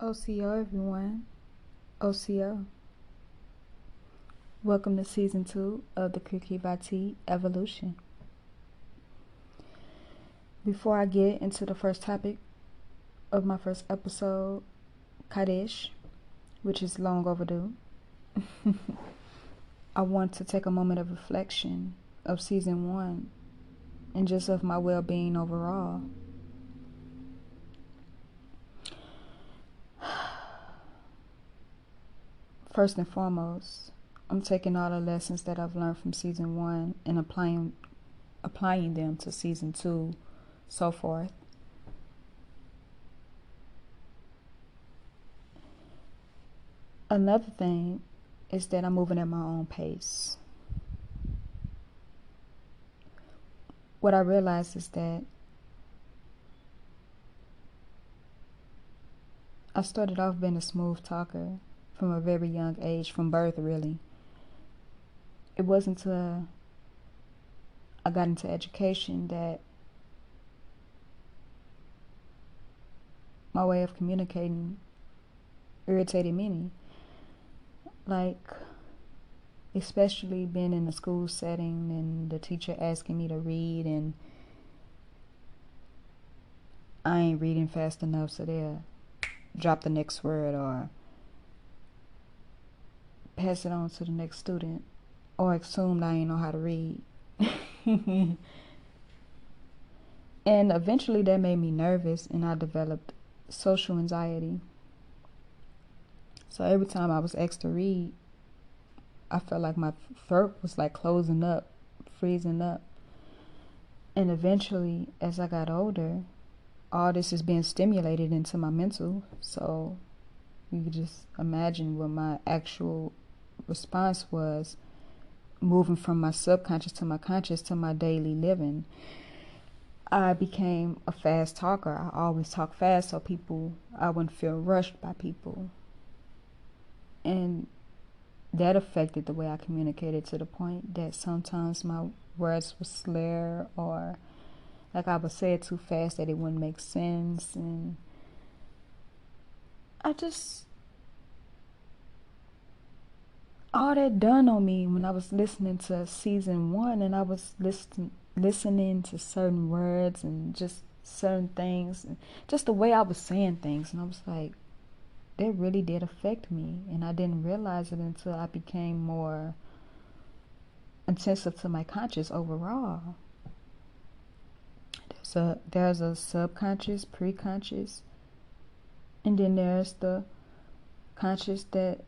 OCO, everyone. OCO. Welcome to season 2 of the Cree-Cree Vá'Tee evolution. Before I get into the first topic of my first episode, Qádash, which is long overdue, I want to take a moment of reflection of season 1 and just of my well-being overall. First and foremost, I'm taking all the lessons that I've learned from season 1 and applying them to season 2, so forth. Another thing is that I'm moving at my own pace. What I realized is that I started off being a smooth talker from a very young age, from birth really. It wasn't until I got into education that my way of communicating irritated many. Like, especially being in a school setting and the teacher asking me to read and I ain't reading fast enough, so they'll drop the next word or pass it on to the next student or assume I ain't know how to read. And eventually that made me nervous and I developed social anxiety. So every time I was asked to read, I felt like my throat was like closing up, freezing up. And eventually, as I got older, all this is being stimulated into my mental. So you could just imagine what my actual response was, moving from my subconscious to my conscious to my daily living. I became a fast talker. I always talk fast so I wouldn't feel rushed by people. And that affected the way I communicated, to the point that sometimes my words would slur, or like I would say it too fast that it wouldn't make sense. And all that done on me when I was listening to season 1 and I was listening to certain words and just certain things and just the way I was saying things, and I was like, that really did affect me, and I didn't realize it until I became more intensive to my conscious overall. There's a subconscious, pre-conscious, and then there's the conscious that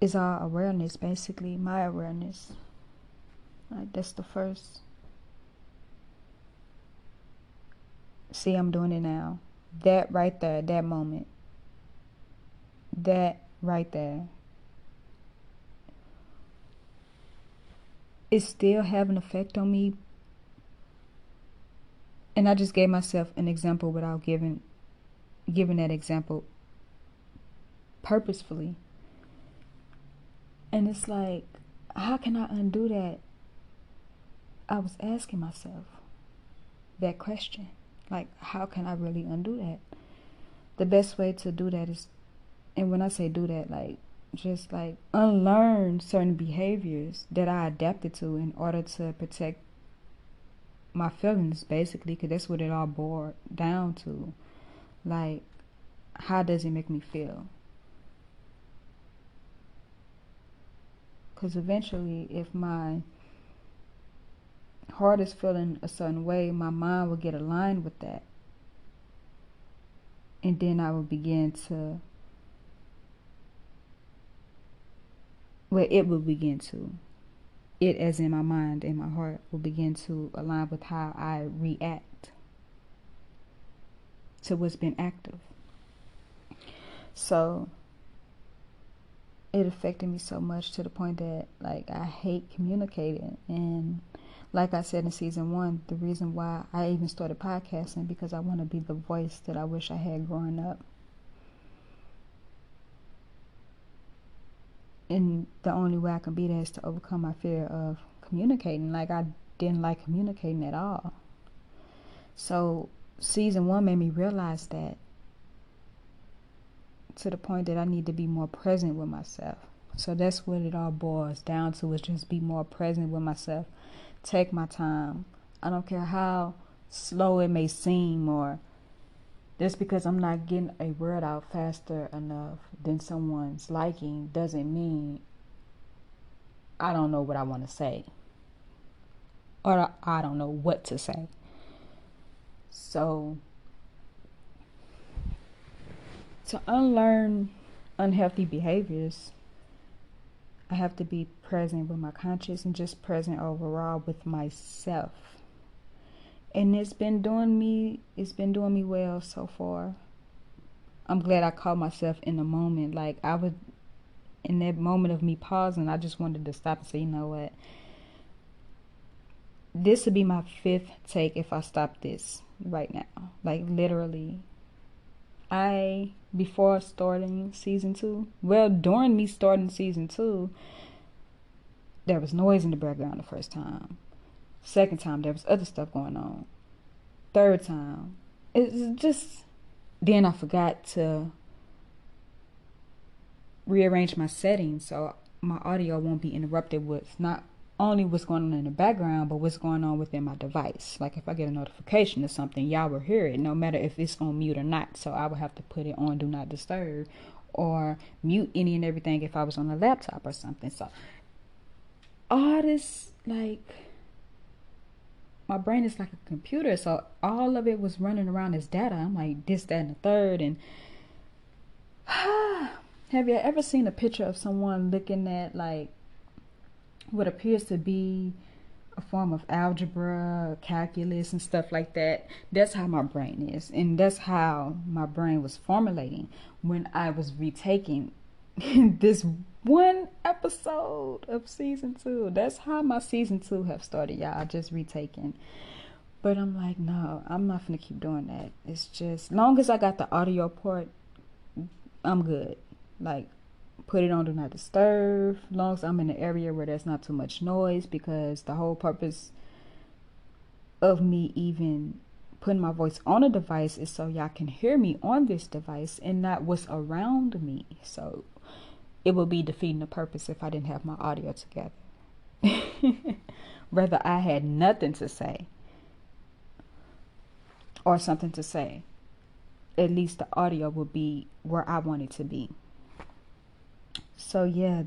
is our awareness, basically my awareness. Like, that's the first. See, I'm doing it now. That right there, that moment. That right there. It still have an effect on me. And I just gave myself an example without giving that example purposefully. And it's like, how can I undo that? I was asking myself that question. Like, how can I really undo that? The best way to do that is, and when I say do that, like, just like unlearn certain behaviors that I adapted to in order to protect my feelings, basically, because that's what it all boiled down to. Like, how does it make me feel? Because eventually, if my heart is feeling a certain way, my mind will get aligned with that. And then I will begin to, it as in my mind and my heart will begin to align with how I react to what's been active. So it affected me so much to the point that, like, I hate communicating. And like I said in season 1, the reason why I even started podcasting, because I want to be the voice that I wish I had growing up. And the only way I can be there is to overcome my fear of communicating. Like, I didn't like communicating at all. So season 1 made me realize that, to the point that I need to be more present with myself. So that's what it all boils down to, is just be more present with myself. Take my time. I don't care how slow it may seem, or just because I'm not getting a word out faster enough than someone's liking doesn't mean I don't know what I want to say, or I don't know what to say. So to unlearn unhealthy behaviors, I have to be present with my conscious and just present overall with myself. And it's been doing me well so far. I'm glad I caught myself in the moment. Like, I was in that moment of me pausing, I just wanted to stop and say, you know what? This would be my 5th take if I stop this right now. Like, literally. Before starting season 2, during me starting season 2, there was noise in the background the first time. Second time, there was other stuff going on. Third time, it's just, then I forgot to rearrange my settings so my audio won't be interrupted with not only what's going on in the background, but what's going on within my device. Like, if I get a notification or something, y'all will hear it, no matter if it's on mute or not. So I would have to put it on do not disturb, or mute any and everything if I was on a laptop or something. So all this, like, my brain is like a computer, so all of it was running around as data. I'm like, this, that, and the third. And have you ever seen a picture of someone looking at, like, what appears to be a form of algebra, calculus, and stuff like that? That's how my brain is, and that's how my brain was formulating when I was retaking this one episode of season 2. That's how my season 2 have started, y'all. Just retaking. But I'm like, no, I'm not gonna keep doing that. It's just, long as I got the audio part, I'm good. Like, put it on do not disturb, as long as I'm in an area where there's not too much noise, because the whole purpose of me even putting my voice on a device is so y'all can hear me on this device and not what's around me. So it would be defeating the purpose if I didn't have my audio together. Whether I had nothing to say or something to say, at least the audio would be where I want it to be. So yeah,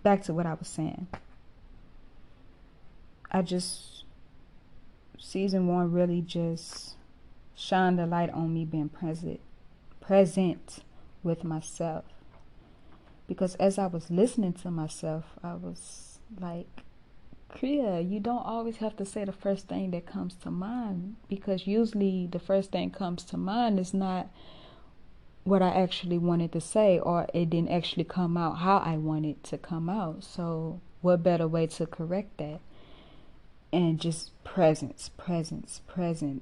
back to what I was saying. Season 1 really just shined the light on me being present with myself. Because as I was listening to myself, I was like, Kriya, you don't always have to say the first thing that comes to mind, because usually the first thing comes to mind is not what I actually wanted to say, or it didn't actually come out how I wanted it to come out. So what better way to correct that? And just present.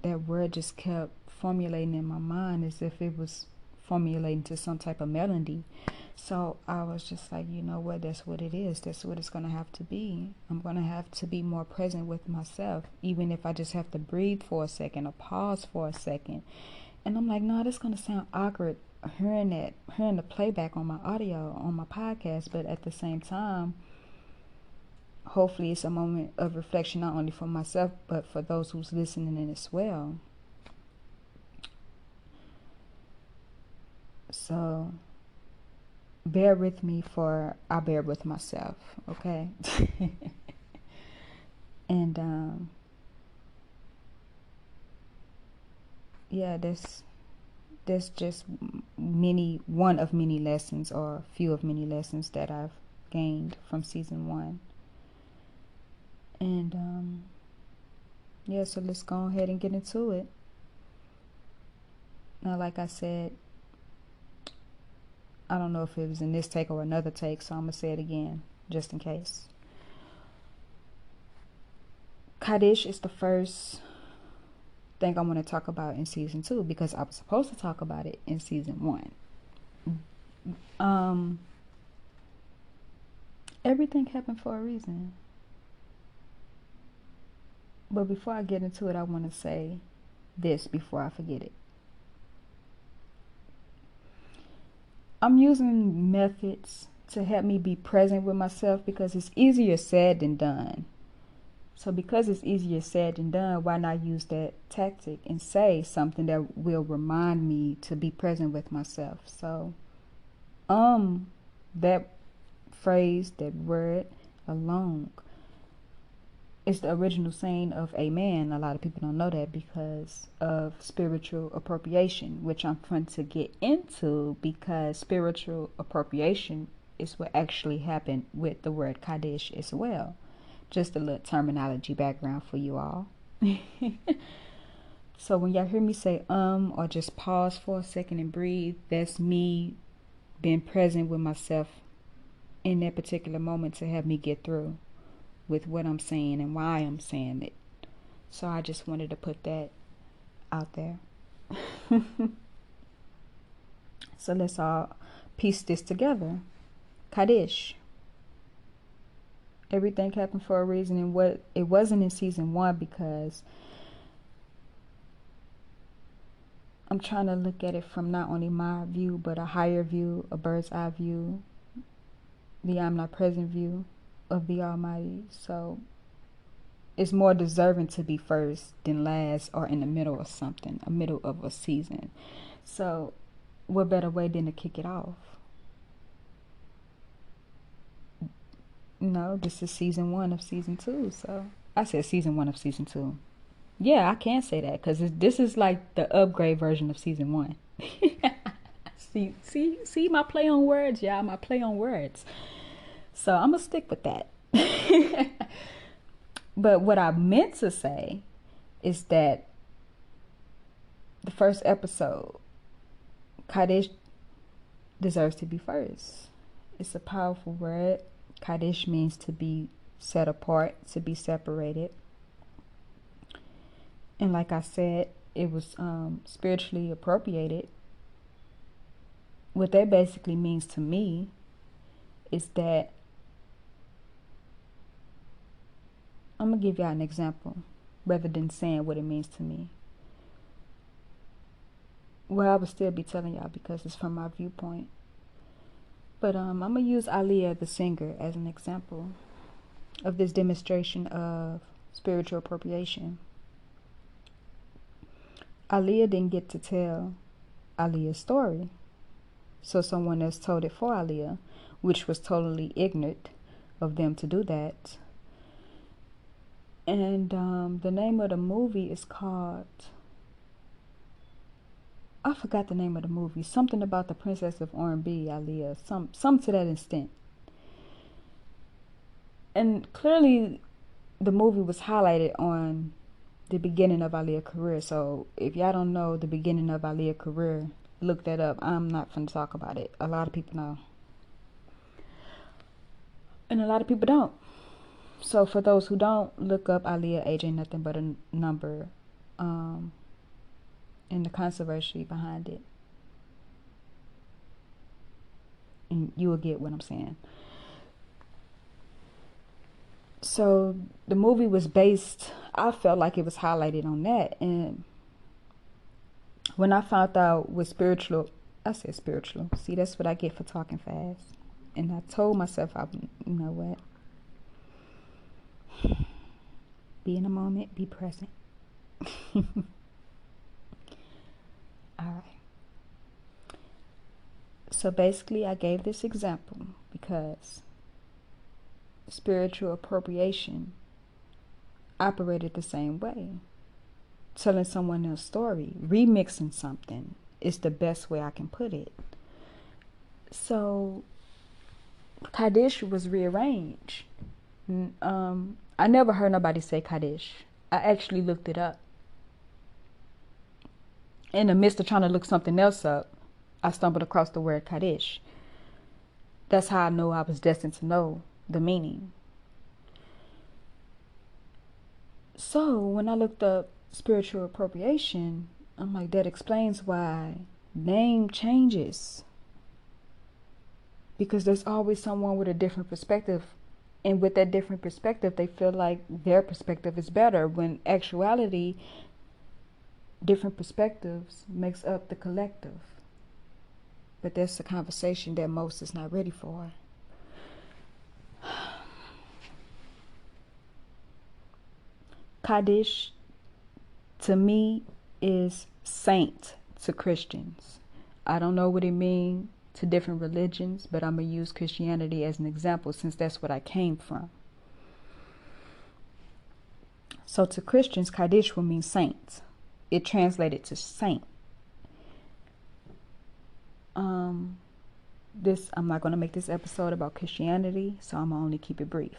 That word just kept formulating in my mind as if it was formulating to some type of melody. So I was just like, you know what, that's what it is. That's what it's going to have to be. I'm going to have to be more present with myself, even if I just have to breathe for a second or pause for a second. And I'm like, no, that's going to sound awkward hearing the playback on my audio, on my podcast. But at the same time, hopefully it's a moment of reflection, not only for myself, but for those who's listening in as well. So bear with me, for I bear with myself, okay? And yeah, that's just one of many lessons, or few of many lessons that I've gained from season 1. And yeah, so let's go ahead and get into it. Now, like I said, I don't know if it was in this take or another take, so I'm going to say it again, just in case. Qádash is the first thing I want to talk about in season 2, because I was supposed to talk about it in season 1. Everything happened for a reason. But before I get into it, I want to say this before I forget it. I'm using methods to help me be present with myself because it's easier said than done. So because it's easier said than done, why not use that tactic and say something that will remind me to be present with myself? So, that phrase, that word alone is the original saying of amen. A lot of people don't know that because of spiritual appropriation, which I'm trying to get into because spiritual appropriation is what actually happened with the word Qádash as well. Just a little terminology background for you all. So when y'all hear me say or just pause for a second and breathe, that's me being present with myself in that particular moment to help me get through with what I'm saying and why I'm saying it. So I just wanted to put that out there. So let's all piece this together. Qádash. Everything happened for a reason, and what it wasn't in season 1 because I'm trying to look at it from not only my view but a higher view, a bird's eye view, the omnipresent view of the Almighty. So it's more deserving to be first than last or in the middle of something, a middle of a season. So what better way than to kick it off? No, this is season 1 of season 2. So I said season 1 of season 2. Yeah, I can say that because this is like the upgrade version of season 1. see my play on words, y'all. My play on words. So I'm gonna stick with that. But what I meant to say is that the first episode, Qádash, deserves to be first. It's a powerful word. Qádash means to be set apart, to be separated. And like I said, it was spiritually appropriated. What that basically means to me is that, I'm going to give y'all an example rather than saying what it means to me. Well, I would still be telling y'all because it's from my viewpoint. But I'm going to use Aaliyah, the singer, as an example of this demonstration of spiritual appropriation. Aaliyah didn't get to tell Aaliyah's story. So someone else told it for Aaliyah, which was totally ignorant of them to do that. And the name of the movie is called... I forgot the name of the movie. Something about the Princess of R&B, Aaliyah. Some to that extent. And clearly, the movie was highlighted on the beginning of Aaliyah's career. So if y'all don't know the beginning of Aaliyah's career, look that up. I'm not finna talk about it. A lot of people know. And a lot of people don't. So for those who don't, look up Aaliyah, age ain't nothing but a number. And the controversy behind it. And you will get what I'm saying. So the movie was based, I felt like it was highlighted on that. And when I found out with spiritual, I said spiritual. See, that's what I get for talking fast. And I told myself, you know what? Be in the moment, be present. All right. So basically, I gave this example because spiritual appropriation operated the same way. Telling someone else's story, remixing something is the best way I can put it. So, Qádash was rearranged. I never heard nobody say Qádash. I actually looked it up. In the midst of trying to look something else up, I stumbled across the word Qádash. That's how I know I was destined to know the meaning. So when I looked up spiritual appropriation, I'm like, that explains why name changes. Because there's always someone with a different perspective And with that different perspective, they feel like their perspective is better, when actuality, different perspectives makes up the collective. But that's a conversation that most is not ready for. Qádash, to me, is saint to Christians. I don't know what it means to different religions, but I'm going to use Christianity as an example since that's what I came from. So to Christians, Qádash will mean saint. It translated to saint. I'm not going to make this episode about Christianity, so I'm going to only keep it brief.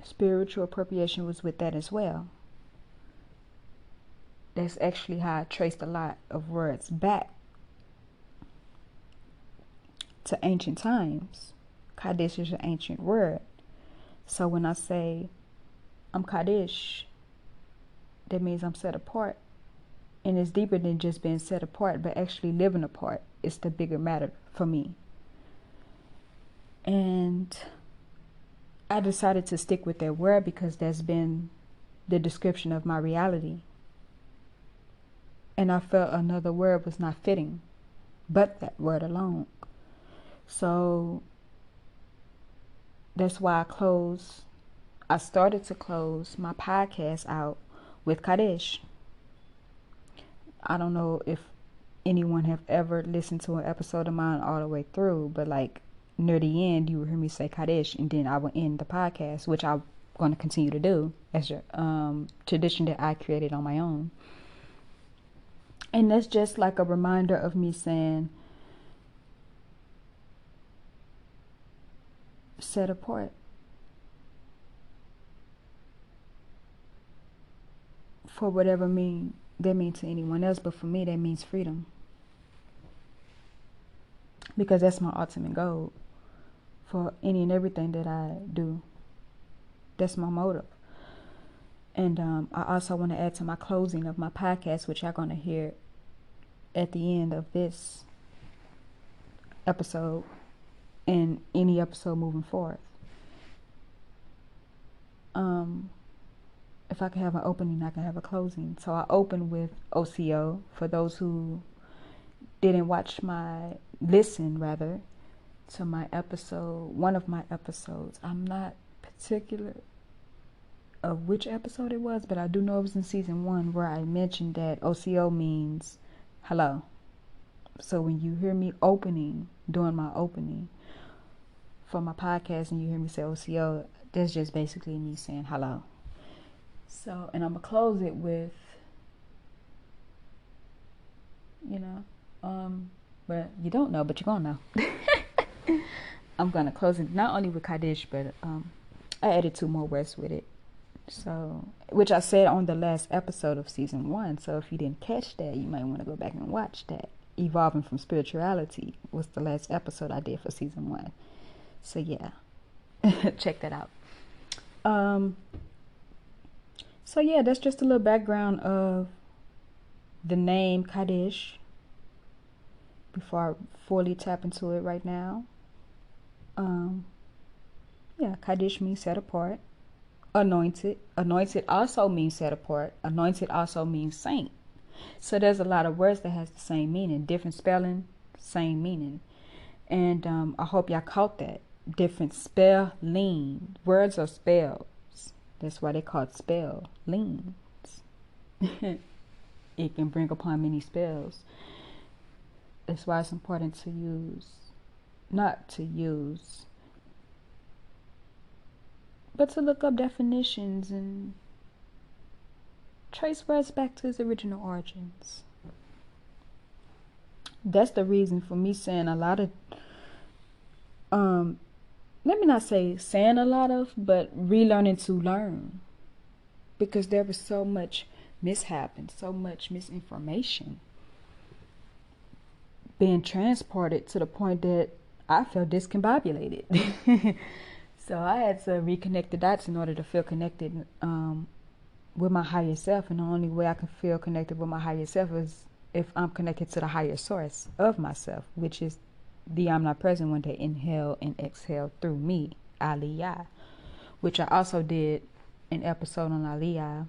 Spiritual appropriation was with that as well. That's actually how I traced a lot of words back to ancient times. Qádash is an ancient word. So when I say I'm Qádash, that means I'm set apart. And it's deeper than just being set apart, but actually living apart. It's the bigger matter for me. And I decided to stick with that word because that's been the description of my reality. And I felt another word was not fitting, but that word alone. So that's why I started to close my podcast out with Qádash. I don't know if anyone have ever listened to an episode of mine all the way through, but like near the end, you will hear me say Qádash, and then I will end the podcast, which I'm going to continue to do as a tradition that I created on my own. And that's just like a reminder of me saying, set apart. For whatever that means to anyone else, but for me that means freedom. Because that's my ultimate goal for any and everything that I do. That's my motive. And I also want to add to my closing of my podcast, which you're going to hear at the end of this episode and any episode moving forth. If I can have an opening, I can have a closing. So I open with OCO. For those who didn't listen to my episode, one of my episodes. I'm not particular of which episode it was, but I do know it was in season 1 where I mentioned that OCO means hello. So when you hear me doing my opening for my podcast, and you hear me say OCO, that's just basically me saying hello. So, and I'm going to close it with, but you don't know, but you're going to know. I'm going to close it not only with Qádash, but I added 2 more words with it. So, which I said on the last episode of season 1. So if you didn't catch that, you might want to go back and watch that. Evolving from Spirituality was the last episode I did for season 1. So yeah, check that out. So yeah, that's just a little background of the name Qádash before I fully tap into it right now. Qádash means set apart. Anointed. Anointed also means set apart. Anointed also means saint. So there's a lot of words that has the same meaning. Different spelling, same meaning. And I hope y'all caught that. Different spelling. Words are spells. That's why they call it spellings. It can bring upon many spells. That's why it's important to not to use, but to look up definitions and trace words back to its original origins. That's the reason for me saying a lot of, let me not say saying a lot of, but relearning to learn. Because there was so much mishap and so much misinformation being transported to the point that I felt discombobulated. So I had to reconnect the dots in order to feel connected with my higher self. And the only way I can feel connected with my higher self is if I'm connected to the higher source of myself, which is the omnipresent one that inhale and exhale through me, Aliyah, which I also did an episode on Aliyah.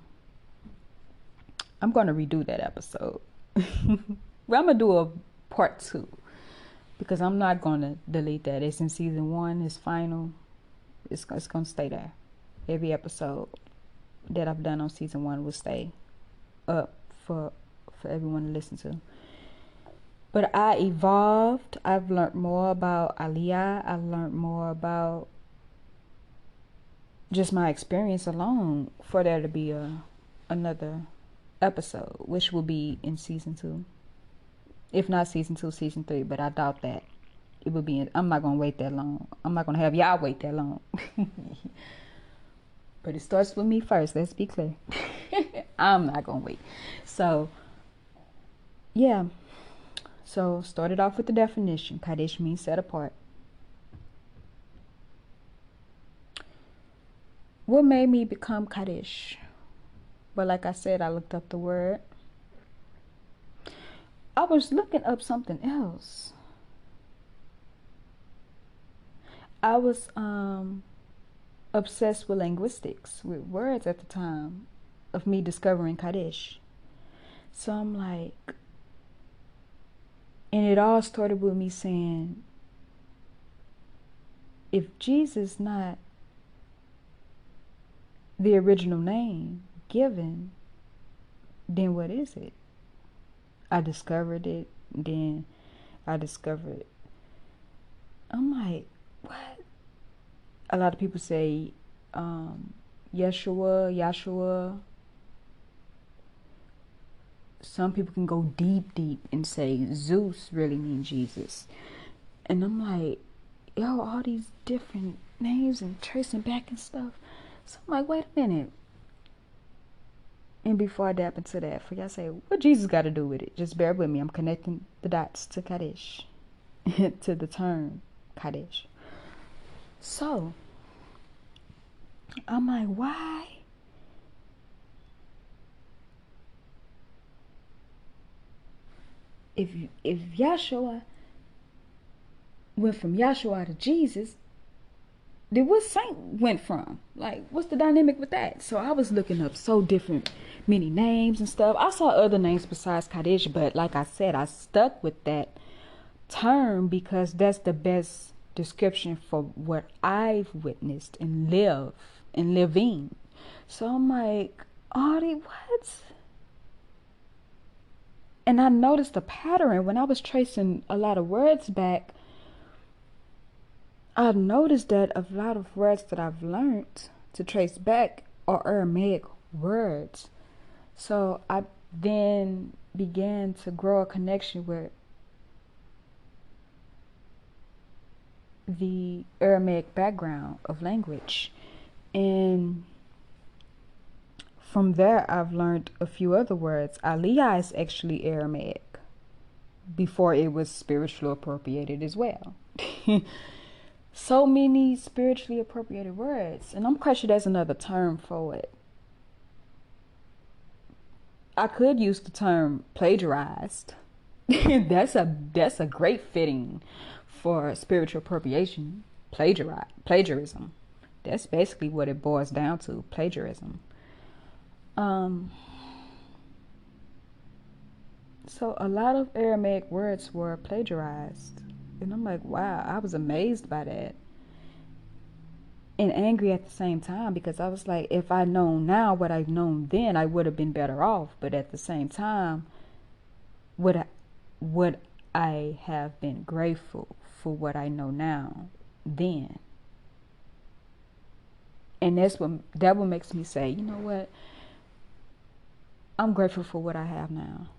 I'm going to redo that episode. Well, I'm going to do a part 2 because I'm not going to delete that. It's in season 1. It's final. It's going to stay there. Every episode that I've done on season 1 will stay up for everyone to listen to. But I evolved. I've learned more about Aliyah. I've learned more about just my experience alone for there to be another episode, which will be in season 2. If not season 2, season 3, but I doubt that it will be. I'm not going to wait that long. I'm not going to have y'all wait that long. But it starts with me first. Let's be clear. I'm not going to wait. So, yeah. So, started off with the definition. Qádash means set apart. What made me become Qádash? But like I said, I looked up the word. I was looking up something else. I was obsessed with linguistics, with words at the time of me discovering Qádash. So I'm like, and it all started with me saying, if Jesus not the original name given, then what is it? I discovered it. Then I discovered, I'm like, what? A lot of people say Yeshua. Some people can go deep and say Zeus really means Jesus. And I'm like, yo, all these different names and tracing back and stuff. So I'm like, wait a minute. And before I dap into that, for y'all say, what Jesus got to do with it? Just bear with me. I'm connecting the dots to Qádash, to the term Qádash. So, I'm like, why? If Yahshua went from Yahshua to Jesus, then what saint went from? Like, what's the dynamic with that? So I was looking up so different, many names and stuff. I saw other names besides Qádash, but like I said, I stuck with that term because that's the best description for what I've witnessed and living. So I'm like, Audie, what? And I noticed a pattern when I was tracing a lot of words back. I've noticed that a lot of words that I've learned to trace back are Aramaic words. So I then began to grow a connection with the Aramaic background of language. And from there, I've learned a few other words. Aliyah is actually Aramaic before it was spiritually appropriated as well. So many spiritually appropriated words. And I'm quite sure there's another term for it. I could use the term plagiarized. That's a great fitting for spiritual appropriation. Plagiarism. That's basically what it boils down to, plagiarism. So a lot of Aramaic words were plagiarized. And I'm like, wow, I was amazed by that. And angry at the same time, because I was like, if I'd known now what I've known then, I would have been better off. But at the same time, would I have been grateful for what I know now then? And that what makes me say, you know what? I'm grateful for what I have now.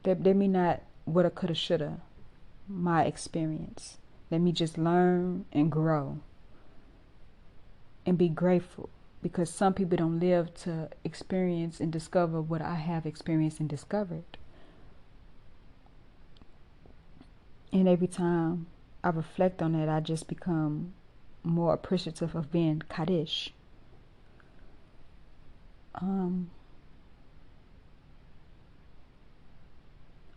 Let me not woulda, coulda, shoulda my experience. Let me just learn and grow and be grateful, because some people don't live to experience and discover what I have experienced and discovered. And every time I reflect on that, I just become more appreciative of being Qádash.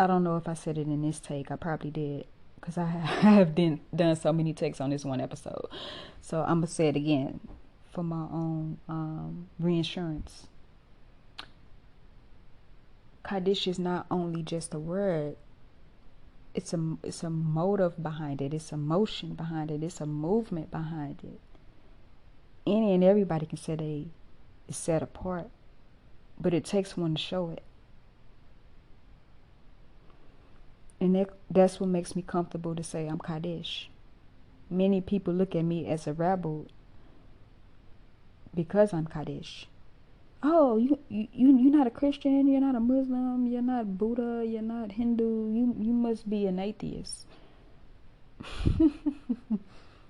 I don't know if I said it in this take. I probably did, because I have done so many takes on this one episode. So I'm going to say it again for my own reinsurance. Qádash is not only just a word. It's a motive behind it. It's a motion behind it. It's a movement behind it. Any and everybody can say they is set apart, but it takes one to show it. And that's what makes me comfortable to say I'm Qádash. Many people look at me as a rebel because I'm Qádash. Oh, you're not a Christian, you're not a Muslim, you're not Buddha, you're not Hindu, you must be an atheist.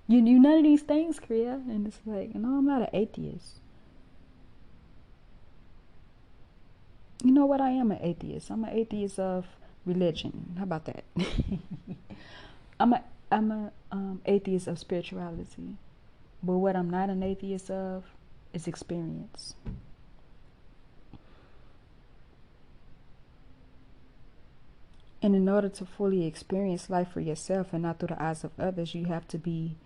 You none of these things, Cree. And it's like, no, I'm not an atheist. You know what? I am an atheist. I'm an atheist of religion. How about that? I'm a atheist of spirituality. But what I'm not an atheist of is experience. And in order to fully experience life for yourself and not through the eyes of others, you have to be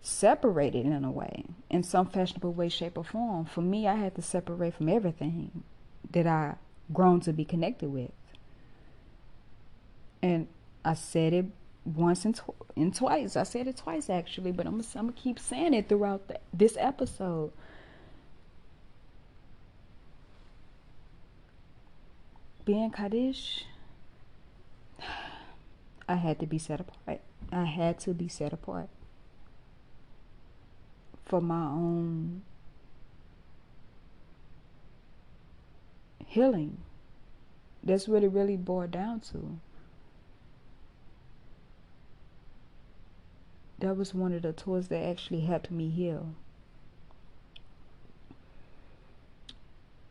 separated in a way, in some fashionable way, shape, or form. For me, I had to separate from everything that I grown to be connected with. And I said it once and twice. I said it twice, actually, but I'm gonna keep saying it throughout this episode. Being Qádash, I had to be set apart. I had to be set apart for my own healing. That's what it really boiled down to. That was one of the tools that actually helped me heal.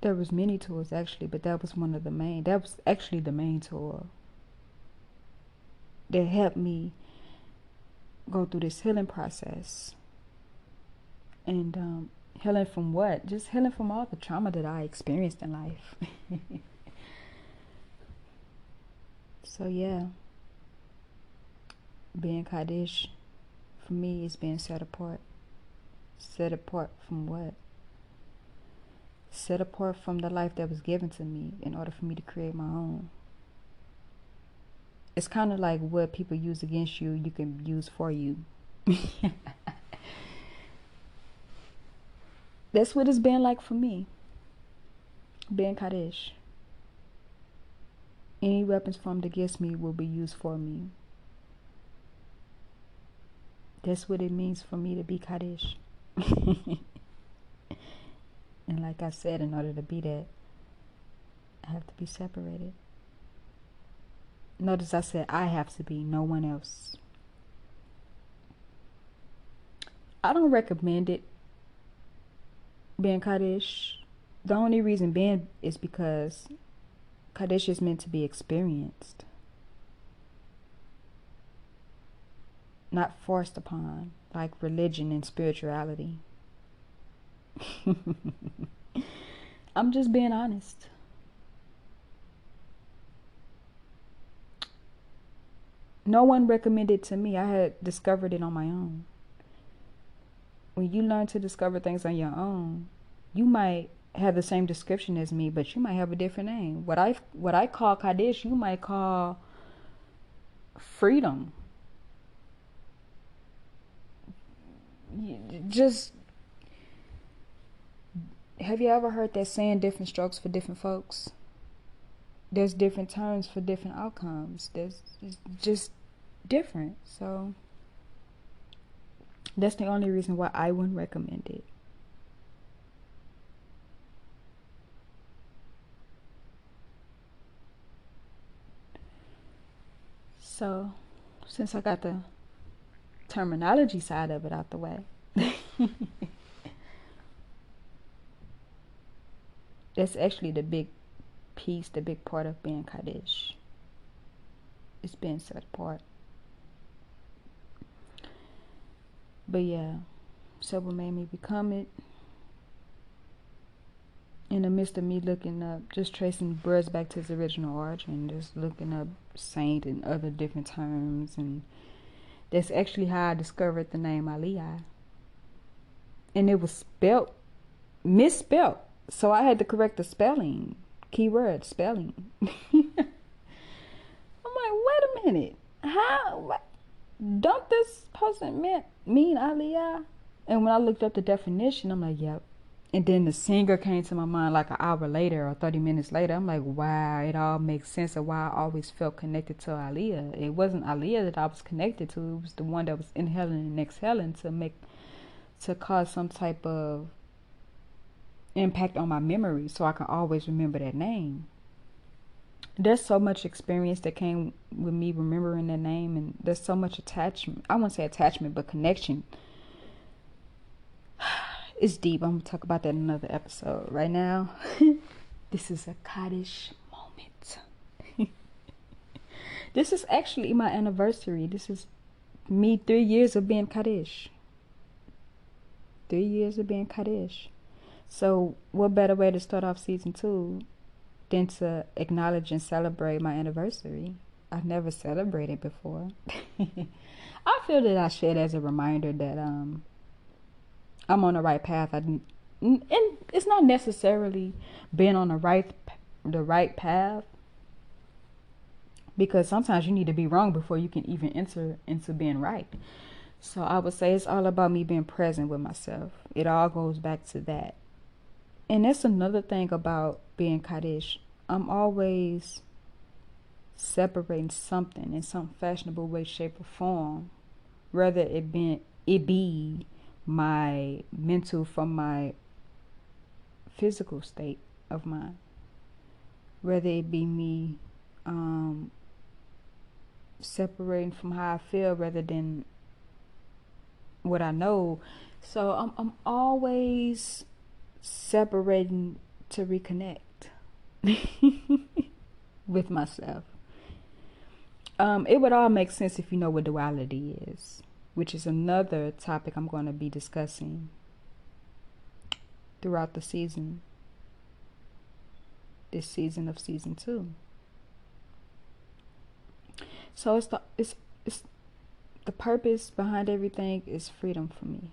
There was many tools actually, but that was one of the main. That was actually the main tool that helped me go through this healing process. And healing from what? Just healing from all the trauma that I experienced in life. So yeah, being Qádash for me is being set apart. Set apart from what? Set apart from the life that was given to me in order for me to create my own. It's kind of like what people use against you, you can use for you. That's what it's been like for me, being Qádash. Any weapons formed against me will be used for me. That's what it means for me to be Qádash. And like I said, in order to be that, I have to be separated. Notice I said I have to be, no one else. I don't recommend it, being Qádash. The only reason being is because Qádash is meant to be experienced, not forced upon, like religion and spirituality. I'm just being honest. No one recommended it to me. I had discovered it on my own. When you learn to discover things on your own, you might have the same description as me, but you might have a different name. What I call Qádash, you might call freedom. Just, have you ever heard that saying, different strokes for different folks? There's different terms for different outcomes. It's just different. So that's the only reason why I wouldn't recommend it. So since I got the terminology side of it out the way, that's actually the big piece, the big part of being Qádash. It's being set apart. But yeah, so what made me become it, in the midst of me looking up, just tracing words back to its original origin, just looking up saint and other different terms, and that's actually how I discovered the name Aliyah. And it was misspelled, so I had to correct the spelling, keyword spelling. I'm like, wait a minute, how? Don't this person mean Aliyah? And when I looked up the definition, I'm like, yep. And then the singer came to my mind like an hour later or 30 minutes later. I'm like, wow, it all makes sense of why I always felt connected to Aliyah. It wasn't Aliyah that I was connected to. It was the one that was inhaling and exhaling to cause some type of impact on my memory so I can always remember that name. There's so much experience that came with me remembering that name, and there's so much attachment. I won't say attachment, but connection. It's deep. I'm going to talk about that in another episode. Right now, this is a Qádash moment. This is actually my anniversary. This is me 3 years of being Qádash. 3 years of being Qádash. So what better way to start off season 2 than to acknowledge and celebrate my anniversary? I've never celebrated before. I feel that I should, as a reminder that I'm on the right path. And it's not necessarily being on the right path, because sometimes you need to be wrong before you can even enter into being right. So I would say it's all about me being present with myself. It all goes back to that. And that's another thing about being Qádash. I'm always separating something in some fashionable way, shape, or form, whether it be my mental from my physical state of mind, whether it be me separating from how I feel rather than what I know. So I'm always separating to reconnect with myself. It would all make sense if you know what duality is, which is another topic I'm going to be discussing throughout the season, this season of season 2. So it's the purpose behind everything is freedom for me.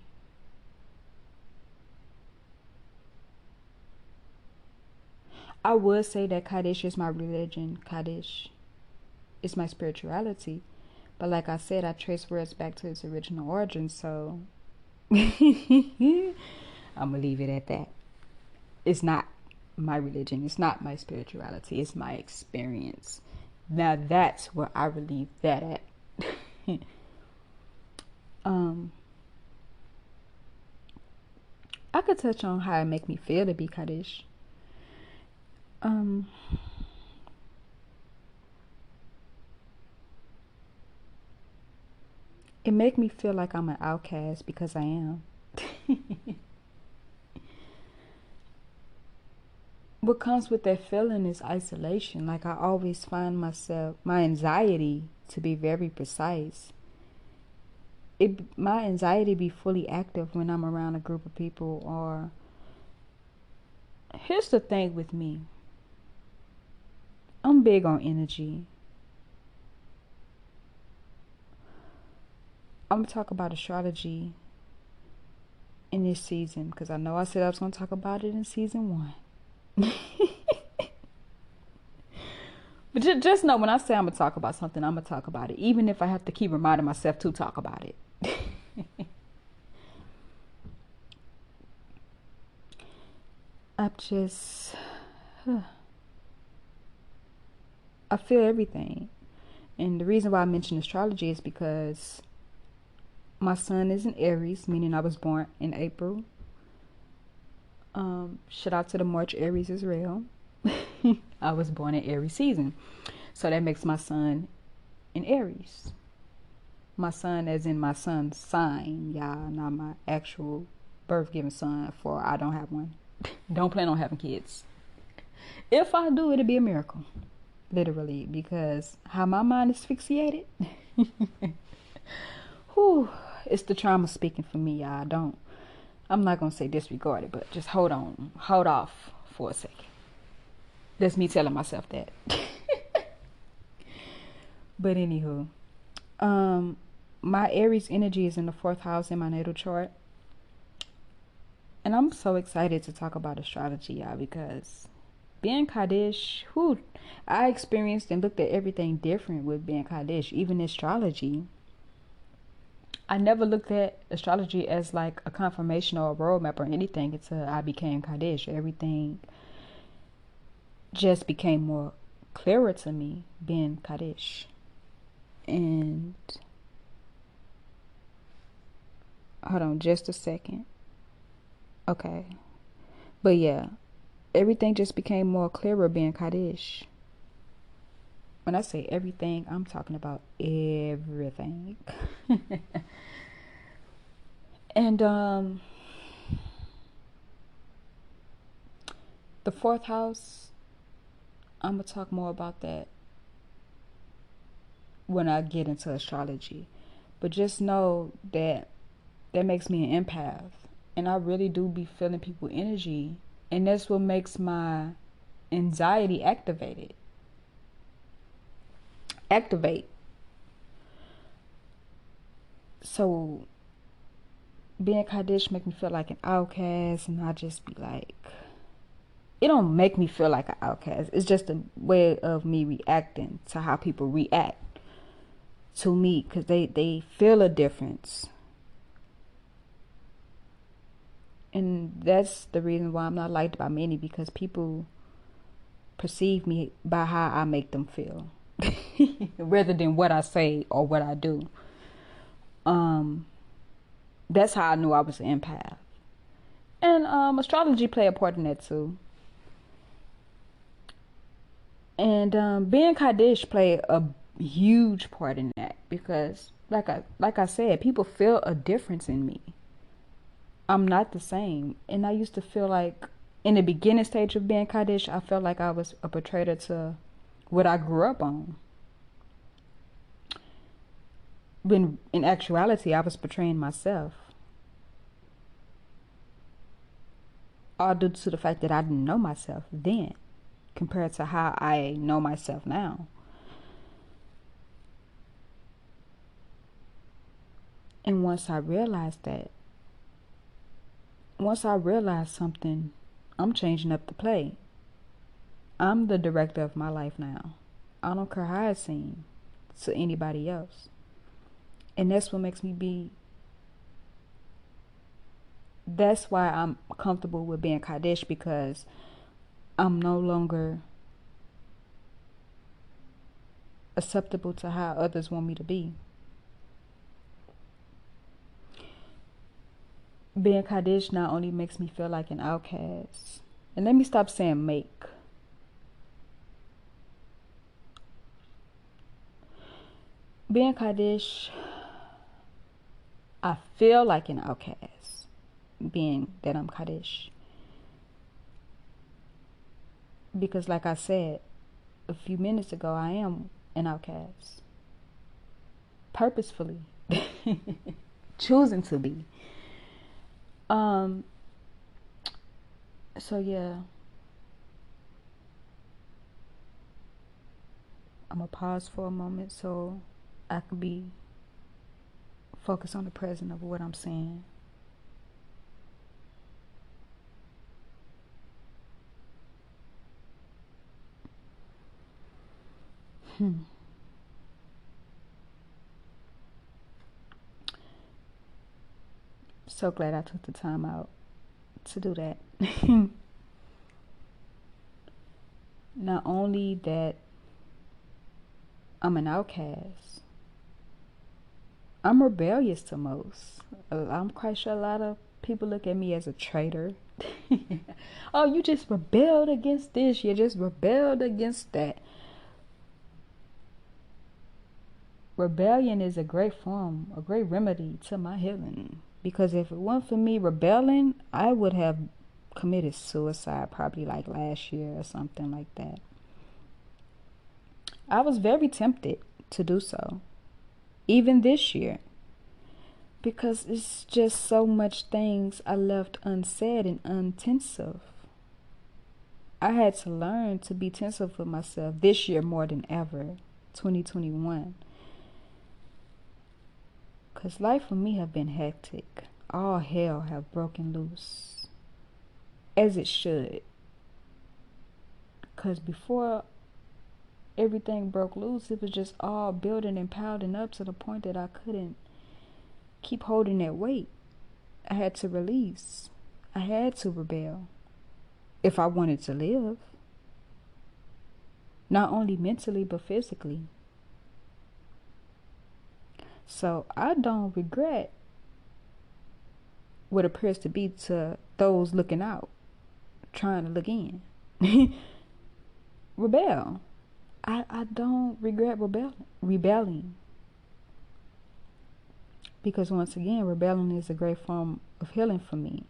I would say that Qádash is my religion. Qádash is my spirituality. But like I said, I trace words back to its original origin, so I'm going to leave it at that. It's not my religion. It's not my spirituality. It's my experience. Now that's where I relieve that at. I could touch on how it make me feel to be Qádash. It make me feel like I'm an outcast, because I am. What comes with that feeling is isolation. Like, I always find my anxiety, to be very precise, my anxiety be fully active when I'm around a group of people. Or here's the thing with me, I'm big on energy. I'm going to talk about astrology in this season, because I know I said I was going to talk about it in season 1. But just know, when I say I'm going to talk about something, I'm going to talk about it, even if I have to keep reminding myself to talk about it. I feel everything. And the reason why I mention astrology is because my sun is in Aries, meaning I was born in April. Shout out to the March Aries as well. I was born in Aries season. So that makes my sun in Aries. My sun as in my sun's sign, y'all, not my actual birth-given son, for I don't have one. Don't plan on having kids. If I do, it'll be a miracle. Literally, because how my mind is fixated. Whew, it's the trauma speaking for me, y'all. I'm not going to say disregard it, but just hold off for a second. That's me telling myself that. But anywho, my Aries energy is in the 4th house in my natal chart. And I'm so excited to talk about astrology, y'all, because being Qádash, I experienced and looked at everything different with being Qádash, even astrology. I never looked at astrology as like a confirmation or a roadmap or anything until I became Qádash. Everything just became more clearer to me being Qádash. And hold on just a second. Okay. But yeah, everything just became more clearer being Qádash. When I say everything, I'm talking about everything. And the 4th house, I'm gonna talk more about that when I get into astrology. But just know that makes me an empath, and I really do be feeling people's energy, and that's what makes my anxiety activate. So being Qádash make me feel like an outcast, and I just be like, it don't make me feel like an outcast. It's just a way of me reacting to how people react to me, because they feel a difference. And that's the reason why I'm not liked by many, because people perceive me by how I make them feel rather than what I say or what I do. That's how I knew I was an empath. And astrology play a part in that too. And being Qádash play a huge part in that, because like I said, people feel a difference in me. I'm not the same. And I used to feel like in the beginning stage of being Qádash, I felt like I was a portrayal to what I grew up on. When in actuality, I was portraying myself. All due to the fact that I didn't know myself then compared to how I know myself now. And once I realized something, I'm changing up the play. I'm the director of my life now. I don't care how it seems to anybody else. And that's what makes me be. That's why I'm comfortable with being Qádash, because I'm no longer acceptable to how others want me to be. Being Qádash not only makes me feel like an outcast, and let me stop saying make. Being Qádash, I feel like an outcast, being that I'm Qádash. Because like I said a few minutes ago, I am an outcast. Purposefully. Choosing to be. So yeah. I'm gonna pause for a moment so I can be focused on the present of what I'm saying. So glad I took the time out to do that. Not only that I'm an outcast, I'm rebellious to most. I'm quite sure a lot of people look at me as a traitor. Oh, you just rebelled against this. You just rebelled against that. Rebellion is a great form, a great remedy to my healing. Because if it weren't for me rebelling, I would have committed suicide probably like last year or something like that. I was very tempted to do so, even this year, because it's just so much things I left unsaid and unintensive. I had to learn to be tensive for myself this year more than ever, 2021. Because life for me have been hectic. All hell have broken loose. As it should. Because before everything broke loose, it was just all building and piling up to the point that I couldn't keep holding that weight. I had to release. I had to rebel. If I wanted to live. Not only mentally, but physically. So I don't regret what appears to be to those looking out, trying to look in. Rebel. I don't regret rebelling. Because once again, rebelling is a great form of healing for me.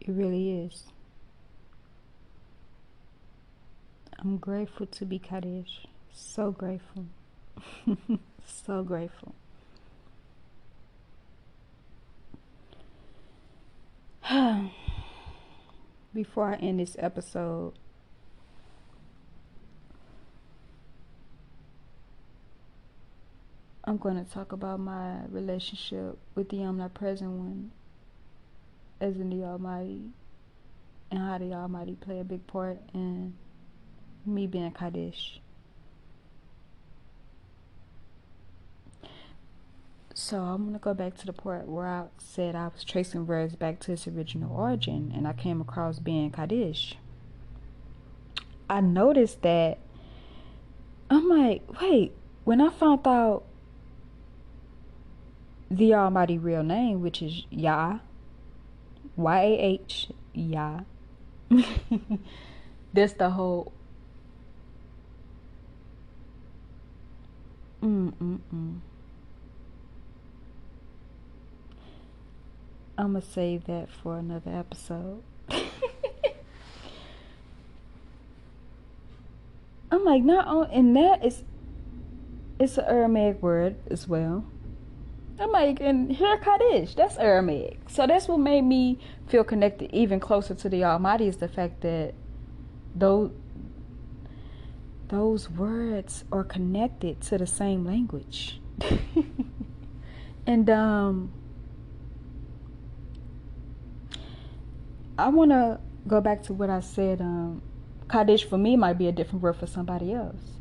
It really is. I'm grateful to be Qádash. So grateful. So grateful. Before I end this episode, I'm going to talk about my relationship with the omnipresent one, as in the Almighty, and how the Almighty play a big part in me being Qádash. So I'm going to go back to the part where I said I was tracing words back to its original origin, and I came across being Qádash. I noticed that, I'm like, wait, when I found out the Almighty real name, which is Yah, Y-A-H, Yah. That's the whole I'ma save that for another episode. I'm like, not on, and that is, it's an Aramaic word as well. I'm like, and here Qádash, that's Aramaic. So that's what made me feel connected even closer to the Almighty, is the fact that those words are connected to the same language. And I want to go back to what I said. Qádash for me might be a different word for somebody else.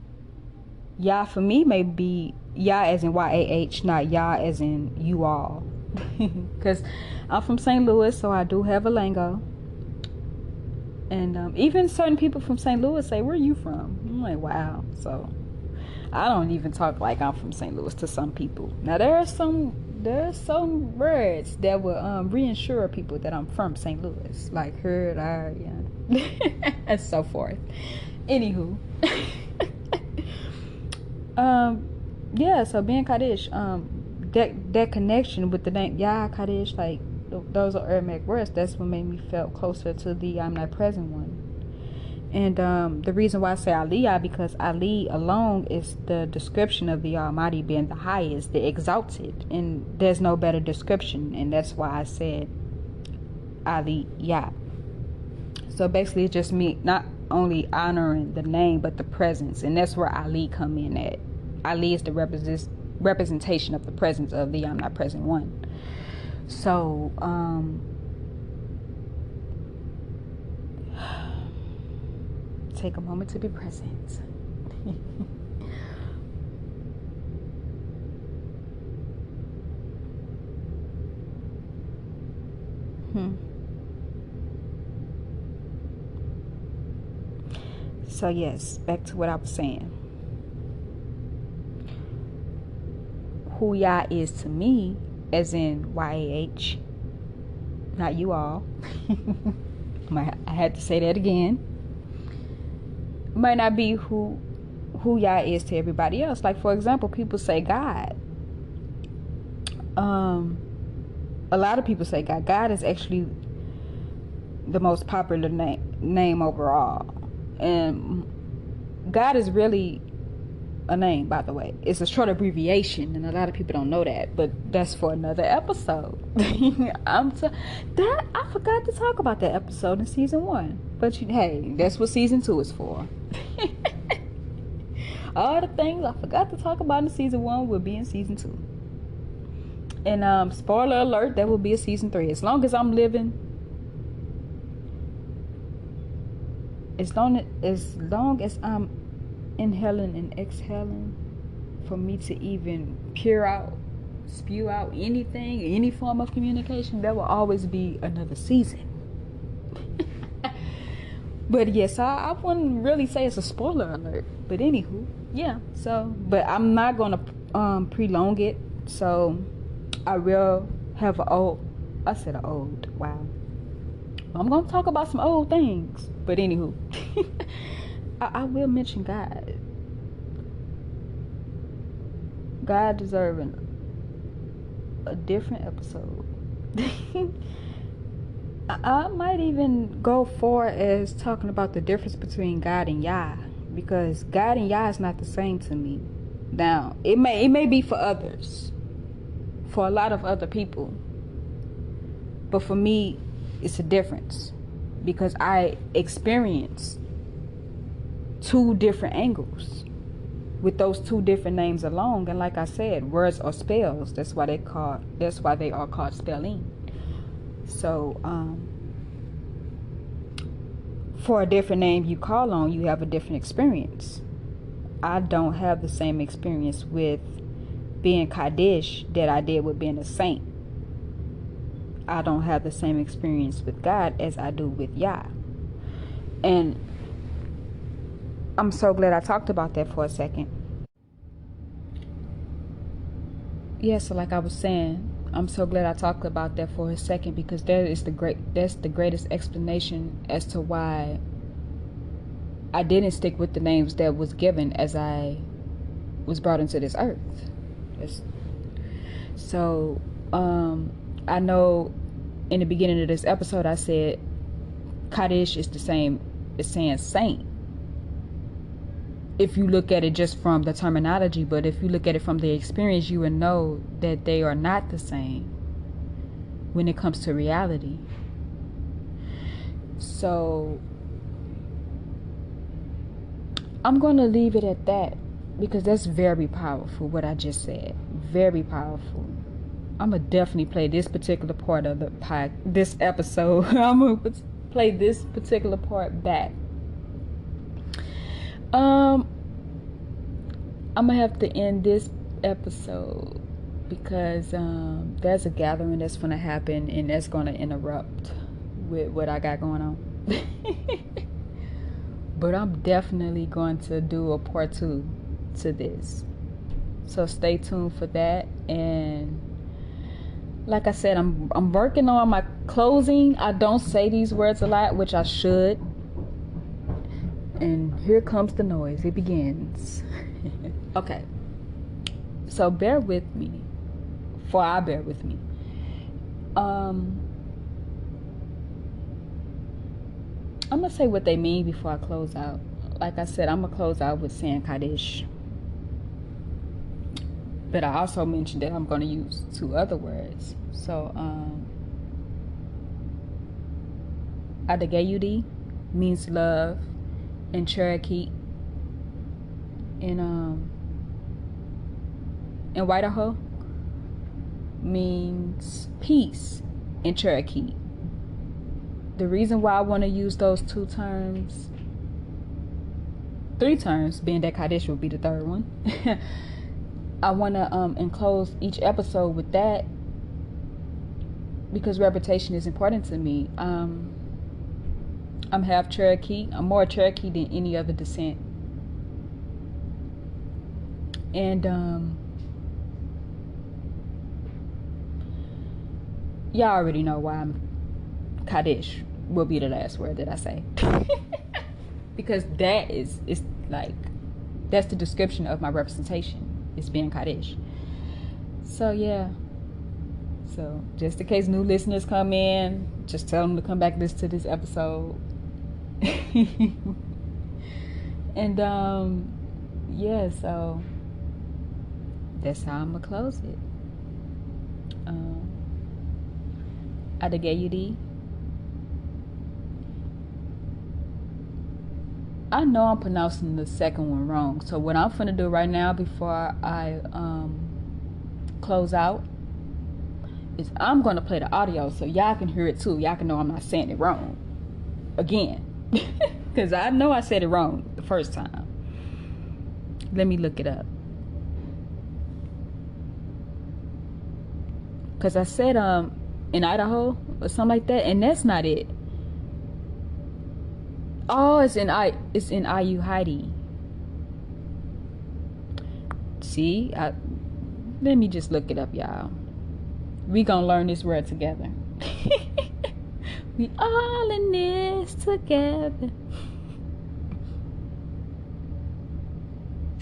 Yah for me may be Yah as in Y-A-H, not Yah as in you all. Because I'm from St. Louis, so I do have a lingo. And even certain people from St. Louis say, where are you from? I'm like, wow. So I don't even talk like I'm from St. Louis to some people. Now there are some words that will reassure people that I'm from St. Louis, like heard, yeah, and so forth. Anywho, yeah. So being Qádash, that connection with the name Yah, Qádash, like those are Aramaic words. That's what made me feel closer to the omnipresent one. And the reason why I say Aliyah, because Ali alone is the description of the Almighty being the highest, the exalted. And there's no better description. And that's why I said Aliyah. So basically it's just me not only honoring the name, but the presence. And that's where Ali come in at. Ali is the representation of the presence of the omnipresent one. So, take a moment to be present. So yes, back to what I was saying. Who Yah is to me, as in Y-A-H, not you all. I had to say that again. Might not be who Yah is to everybody else. Like, for example, people say God. A lot of people say God. God is actually the most popular name overall. And God is really a name, by the way. It's a short abbreviation, and a lot of people don't know that, but that's for another episode. I forgot to talk about that episode in season 1, but hey, that's what season 2 is for. All the things I forgot to talk about in season 1 will be in season 2. And spoiler alert, that will be a season 3. As long as I'm living, as long as I'm inhaling and exhaling, for me to even spew out anything, any form of communication, there will always be another season. But yes, I wouldn't really say it's a spoiler alert. But anywho, yeah. So, but I'm not gonna prolong it. So I will have wow. I'm gonna talk about some old things. But anywho, I will mention God. God deserving a different episode. I might even go far as talking about the difference between God and Yah, because God and Yah is not the same to me. Now, it may be for others, for a lot of other people, but for me, it's a difference, because I experienced 2 different angles with those 2 different names alone. And like I said, words are spells. That's why they are called spelling. So for a different name you call on, you have a different experience. I don't have the same experience with being Qádash that I did with being a saint. I don't have the same experience with God as I do with Yah. And I'm so glad I talked about that for a second. Yeah, so like I was saying, I'm so glad I talked about that for a second, because that's the greatest explanation as to why I didn't stick with the names that was given as I was brought into this earth. So I know in the beginning of this episode I said Qádash is the same as saying saint, if you look at it just from the terminology. But if you look at it from the experience, you will know that they are not the same when it comes to reality. So I'm going to leave it at that, because that's very powerful, what I just said. Very powerful. I'm going to definitely play this particular part of this episode. I'm going to play this particular part back. I'm gonna have to end this episode, because there's a gathering that's gonna happen, and that's gonna interrupt with what I got going on. But I'm definitely going to do a part 2 to this, so stay tuned for that. And like I said, I'm working on my closing. I don't say these words a lot, which I should. And here comes the noise. It begins. Okay. So bear with me. Bear with me. I'm going to say what they mean before I close out. Like I said, I'm going to close out with saying Qádash. But I also mentioned that I'm going to use 2 other words. So, Adagayudi means love in Cherokee. In Idaho means peace in Cherokee. The reason why I want to use those 2 terms, 3 terms, being that Qádash will be the 3rd one. I want to enclose each episode with that, because reputation is important to me. I'm half Cherokee. I'm more Cherokee than any other descent. And y'all already know why I'm Qádash will be the last word that I say. Because that is like, that's the description of my representation, is being Qádash. So yeah. So just in case new listeners come in, just tell them to come back and listen to this episode. And yeah, so that's how I'm gonna close it. Adegayudi. I know I'm pronouncing the second one wrong, so what I'm finna do right now before I close out is I'm gonna play the audio so y'all can hear it too. Y'all can know I'm not saying it wrong again, because I know I said it wrong the first time. Let me look it up, because I said in Idaho or something like that, and that's not it. Oh, it's in IU Heidi. See, let me just look it up, y'all. We gonna learn this word together. We all in this together.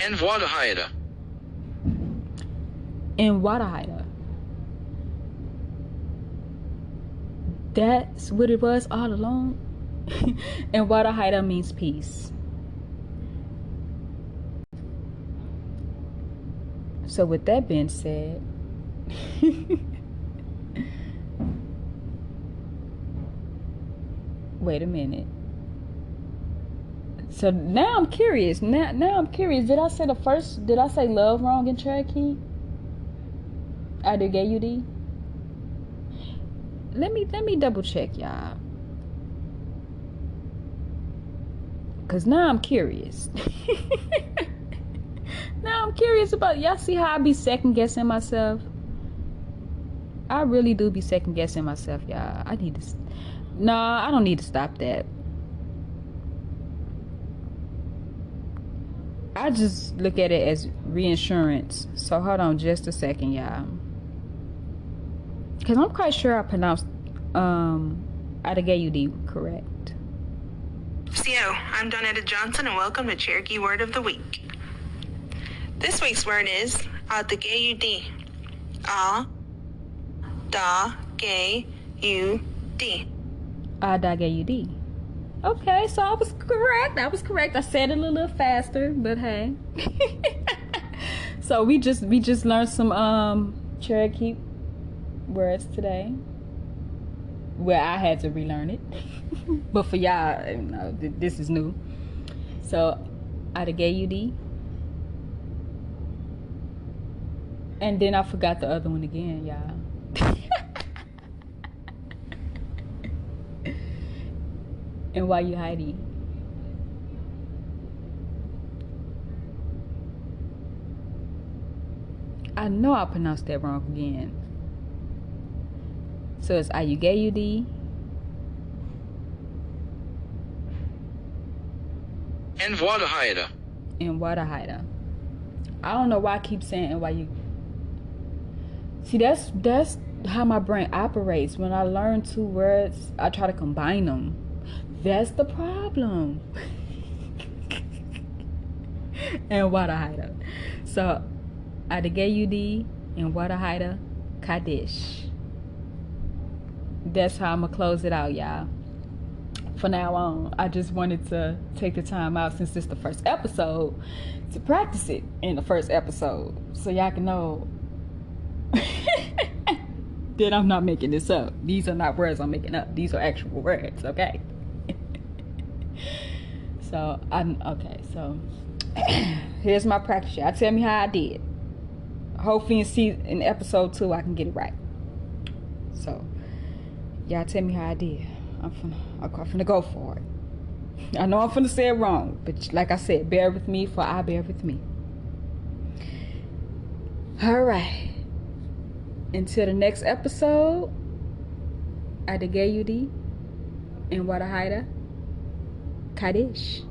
En Vá'Tee. In Vá'Tee. That's what it was all along. And Vá'Tee means peace. So with that being said, wait a minute. So now I'm curious. Now I'm curious. Did I say love wrong in Cherokee? Adegayudi? Let me double check, y'all. Cause now I'm curious. Now I'm curious about, y'all see how I be second guessing myself? I really do be second guessing myself, y'all. I don't need to stop that. I just look at it as reinsurance. So hold on just a second, y'all. Cause I'm quite sure I pronounced Adegayudi correct. CO, I'm Donetta Johnson, and welcome to Cherokee Word of the Week. This week's word is Adegayudi. A-da-gay-u-d. Adegayudi. Okay, so I was correct. I said it a little faster, but hey. So we just learned some Cherokee words today. Well, I had to relearn it. But for y'all, you know, this is new. So, Adegayudi. And then I forgot the other one again, y'all. And why you hiding? I know I pronounced that wrong again. So it's Ayugayudi. En Vá'Tee. And Vá'Tee. I don't know why I keep saying and why you. See, that's how my brain operates. When I learn two words, I try to combine them. That's the problem. And Vá'Tee. So Adegayudi and Vá'Tee Qádash. That's how I'm gonna close it out, y'all. For now on, I just wanted to take the time out, since this is the first episode, to practice it in the first episode, so y'all can know that I'm not making this up. These are not words I'm making up. These are actual words, okay? So here's my practice. Y'all tell me how I did. Hopefully in episode 2 I can get it right. So y'all tell me how I did. I'm finna go for it. I know I'm finna say it wrong, but like I said, bear with me, for I bear with me. Alright. Until the next episode, Adegayudi and Vá'Tee Qádash.